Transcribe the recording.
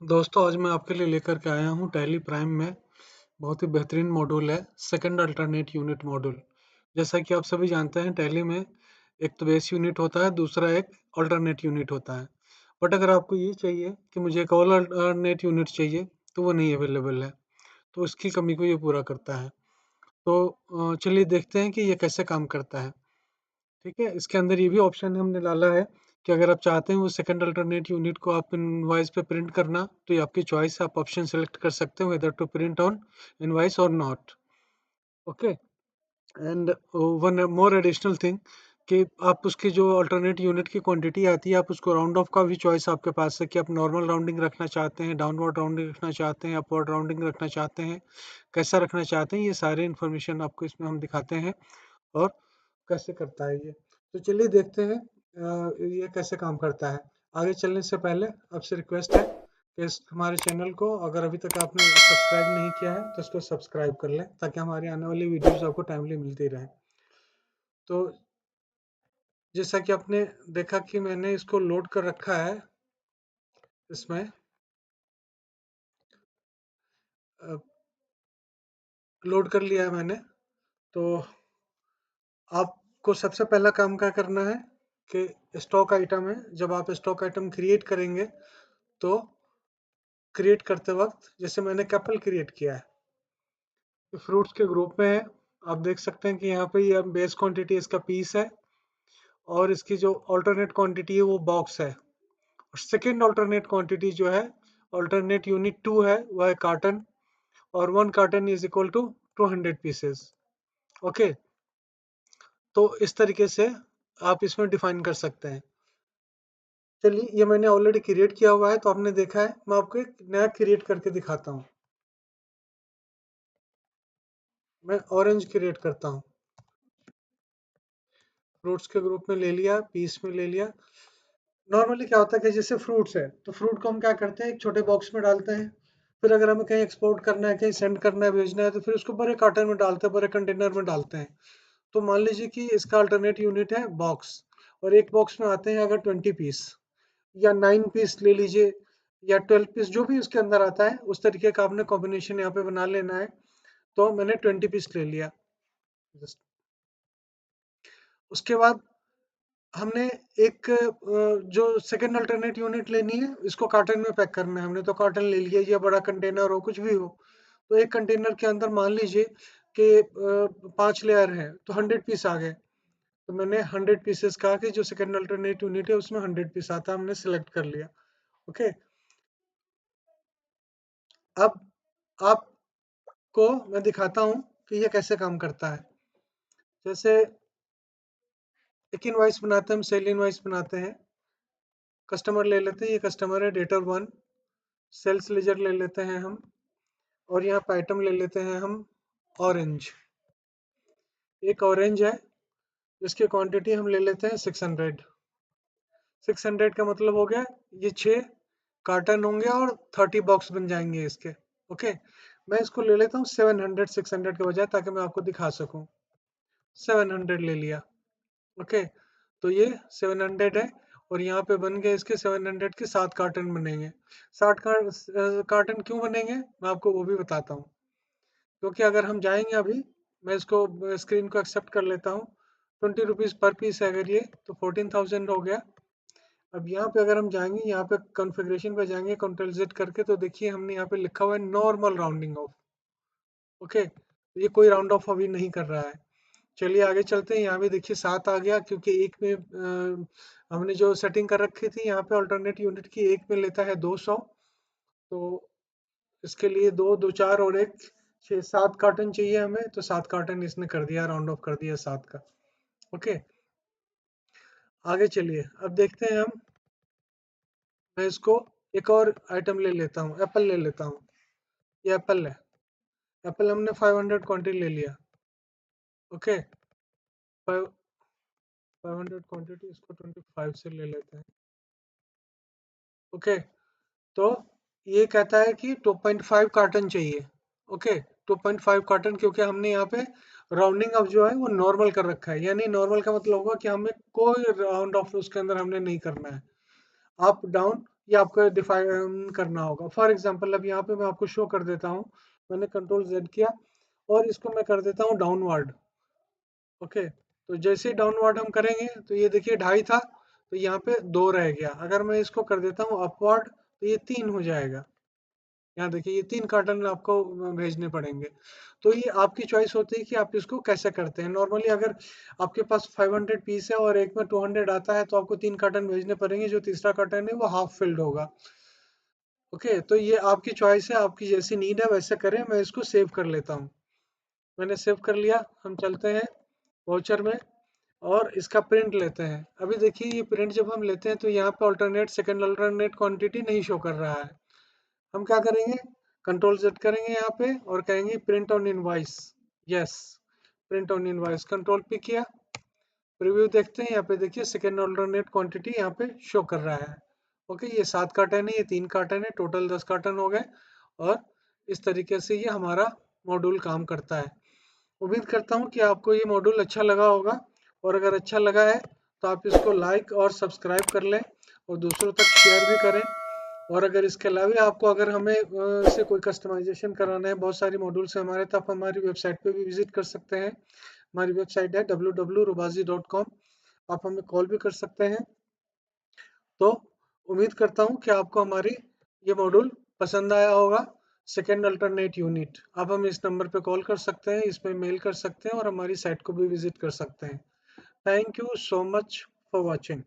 दोस्तों आज मैं आपके लिए लेकर के आया हूँ टैली प्राइम में बहुत ही बेहतरीन मॉड्यूल है सेकंड अल्टरनेट यूनिट मॉड्यूल। जैसा कि आप सभी जानते हैं टैली में एक तो बेस यूनिट होता है, दूसरा एक अल्टरनेट यूनिट होता है। बट अगर आपको ये चाहिए कि मुझे एक और अल्टरनेट यूनिट चाहिए तो वो नहीं अवेलेबल है, तो उसकी कमी को ये पूरा करता है। तो चलिए देखते हैं कि ये कैसे काम करता है। ठीक है, इसके अंदर ये भी ऑप्शन हमने डाला है कि अगर आप चाहते हैं वो सेकंड अल्टरनेट यूनिट को आप इनवॉइस पे प्रिंट करना, तो ये आपकी चॉइस है, आप ऑप्शन सेलेक्ट कर सकते हो whether to print on invoice और not. Okay, and one more additional thing कि आप उसकी जो अल्टरनेट यूनिट की क्वांटिटी आती है, आप उसको राउंड ऑफ का भी चॉइस आपके पास है कि आप नॉर्मल राउंडिंग रखना चाहते हैं, डाउनवर्ड राउंडिंग रखना चाहते हैं, अपवर्ड राउंडिंग रखना चाहते हैं, कैसा रखना चाहते हैं, ये सारे इन्फॉर्मेशन आपको इसमें हम दिखाते हैं और कैसे करता है ये। तो चलिए देखते हैं ये कैसे काम करता है। आगे चलने से पहले आपसे रिक्वेस्ट है कि इस हमारे चैनल को अगर अभी तक आपने सब्सक्राइब नहीं किया है तो इसको सब्सक्राइब कर लें ताकि हमारी आने वाली वीडियोस आपको टाइमली मिलती रहे। तो जैसा कि आपने देखा कि मैंने इसको लोड कर रखा है, इसमें लोड कर लिया है मैंने। तो आपको सबसे पहला काम क्या करना है कि स्टॉक आइटम है, जब आप स्टॉक आइटम क्रिएट करेंगे तो क्रिएट करते वक्त जैसे मैंने कैपल क्रिएट किया है, फ्रूट्स के ग्रुप में है। आप देख सकते हैं कि यहाँ पे ये बेस क्वांटिटी इसका पीस है और इसकी जो अल्टरनेट क्वांटिटी है वो बॉक्स है। और सेकेंड अल्टरनेट क्वांटिटी जो है अल्टरनेट यूनिट 2 है, वह है कार्टन, और 1 carton is equal to 200 pieces. Okay, तो इस तरीके से आप इसमें डिफाइन कर सकते हैं। चलिए ये मैंने ऑलरेडी क्रिएट किया हुआ है तो आपने देखा है, मैं आपको एक नया क्रिएट करके दिखाता हूँ। मैं ऑरेंज क्रिएट करता हूँ, फ्रूट्स के ग्रुप में ले लिया, पीस में ले लिया। नॉर्मली क्या होता है कि जैसे फ्रूट्स है तो फ्रूट को हम क्या करते हैं एक छोटे बॉक्स में डालते हैं, फिर अगर हमें कहीं एक्सपोर्ट करना है, कहीं सेंड करना है, भेजना है, तो फिर उसको बड़े कार्टन में डालते हैं, बड़े कंटेनर में डालते हैं। तो मान लीजिए कि इसका अल्टरनेट यूनिट है बॉक्स, और एक बॉक्स में आते हैं अगर 20 पीस या 9 पीस ले लीजिए या 12 पीस, जो भी उसके अंदर आता है उस तरीके का आपने कॉम्बिनेशन यहाँ पे बना लेना है। तो मैंने 20 पीस ले लिया। उसके बाद हमने एक जो सेकंड अल्टरनेट यूनिट लेनी है, इसको कार्टन में पैक करना है। हमने तो कार्टन ले लिया, या बड़ा कंटेनर हो, कुछ भी हो। तो एक कंटेनर के अंदर मान लीजिए कि 5 लेयर है तो 100 पीस आ गए। तो मैंने 100 पीसेस कहा कि जो सेकंड अल्टरनेट यूनिट है उसमें 100 पीस आता है, हमने सेलेक्ट कर लिया। ओके, अब आपको मैं दिखाता हूँ कि ये कैसे काम करता है। जैसे एक इनवॉइस बनाते हैं, हम सेल इनवॉइस बनाते हैं। कस्टमर ले लेते हैं, ये कस्टमर है डेटर 1। सेल्स लेजर ले लेते हैं हम, और यहाँ पे आइटम ले लेते हैं हम ऑरेंज। एक ऑरेंज है जिसकी क्वांटिटी हम ले लेते हैं 600। 600 का मतलब हो गया ये 6 कार्टन होंगे और 30 बॉक्स बन जाएंगे इसके। ओके, मैं इसको ले लेता हूँ 700 600 के बजाय, ताकि मैं आपको दिखा सकूं। 700 ले लिया। ओके, तो ये 700 है, और यहाँ पे बन गए इसके 700 के 7 कार्टन बनेंगे। 60 कार्टन क्यों बनेंगे मैं आपको वो भी बताता हूँ। क्योंकि अगर हम जाएंगे अभी, मैं इसको स्क्रीन को एक्सेप्ट कर लेता हूँ। 20 रुपीज़ पर पीस है अगर ये, तो 14,000 हो गया। अब यहाँ पे अगर हम जाएंगे, यहाँ पे कॉन्फ़िगरेशन पे जाएंगे कंट्रोल Z करके, तो देखिए हमने यहाँ पे लिखा हुआ है नॉर्मल राउंडिंग ऑफ। ओके, ये कोई राउंड ऑफ अभी नहीं कर रहा है। चलिए आगे चलते हैं। यहाँ भी देखिए 7 आ गया, क्योंकि एक में हमने जो सेटिंग कर रखी थी यहाँ पे अल्टरनेट यूनिट की, एक में लेता है 200। तो इसके लिए दो दो चार और एक 6 7 कार्टन चाहिए हमें, तो 7 कार्टन इसने कर दिया, राउंड ऑफ कर दिया 7 का। ओके, आगे चलिए अब देखते हैं हम। मैं इसको एक और आइटम ले लेता हूँ, एप्पल ले लेता हूँ। ये एप्पल है, एप्पल हमने 500 क्वांटिटी ले लिया। ओके, 500 क्वांटिटी, इसको 25 से ले लेते हैं। ओके, तो ये कहता है कि 2.5 कार्टन चाहिए। ओके, 2.5 कार्टन, क्योंकि हमने यहाँ पे राउंडिंग ऑफ जो है वो नॉर्मल कर रखा है। यानी नॉर्मल का मतलब होगा कि हमें कोई राउंड ऑफ उसके अंदर हमने नहीं करना है, अप डाउन ये आपको डिफाइन करना होगा। फॉर एग्जांपल अब यहाँ पे मैं आपको शो कर देता हूँ, मैंने कंट्रोल Z किया और इसको मैं कर देता हूँ डाउनवर्ड। ओके, तो जैसे ही डाउनवर्ड हम करेंगे तो ये देखिए 2.5 था, तो यहाँ पे 2 रह गया। अगर मैं इसको कर देता हूँ अपवर्ड तो ये 3 हो जाएगा। यहाँ देखिए ये 3 कार्टन आपको भेजने पड़ेंगे। तो ये आपकी चॉइस होती है कि आप इसको कैसे करते हैं। नॉर्मली अगर आपके पास 500 पीस है और एक में 200 आता है तो आपको 3 कार्टन भेजने पड़ेंगे, जो तीसरा कार्टन है वो हाफ फिल्ड होगा। ओके, तो ये आपकी चॉइस है, आपकी जैसी नीड है वैसे करें। मैं इसको सेव कर लेता हूँ। मैंने सेव कर लिया। हम चलते हैं वाउचर में और इसका प्रिंट लेते हैं। अभी देखिए ये प्रिंट जब हम लेते हैं तो यहाँ पे अल्टरनेट सेकंड अल्टरनेट क्वांटिटी नहीं शो कर रहा है। हम क्या करेंगे, कंट्रोल Z करेंगे यहाँ पे और कहेंगे print on invoice. Yes, print on invoice, control P किया। प्रीव्यू देखते हैं, यहाँ पे देखिए सेकेंड अल्टरनेट क्वांटिटी यहाँ पे शो कर रहा है। ओके, ये 7 कार्टन है, ये 3 कार्टन है, टोटल 10 कार्टन हो गए। और इस तरीके से ये हमारा मॉड्यूल काम करता है। उम्मीद करता हूँ कि आपको ये मॉड्यूल अच्छा लगा होगा, और अगर अच्छा लगा है तो आप इसको लाइक और सब्सक्राइब कर लें और दूसरों तक शेयर भी करें। और अगर इसके अलावा आपको अगर हमें से कोई कस्टमाइजेशन कराना है, बहुत सारी मॉड्यूल्स हैं हमारे, तो आप हमारी वेबसाइट पे भी विजिट कर सकते हैं। हमारी वेबसाइट है www.rubazi.com। आप हमें कॉल भी कर सकते हैं। तो उम्मीद करता हूँ कि आपको हमारी ये मॉड्यूल पसंद आया होगा। सेकेंड अल्टरनेट यूनिट, आप हमें इस नंबर पे कॉल कर सकते हैं, इसमें मेल कर सकते हैं और हमारी साइट को भी विजिट कर सकते हैं। Thank you so much for watching.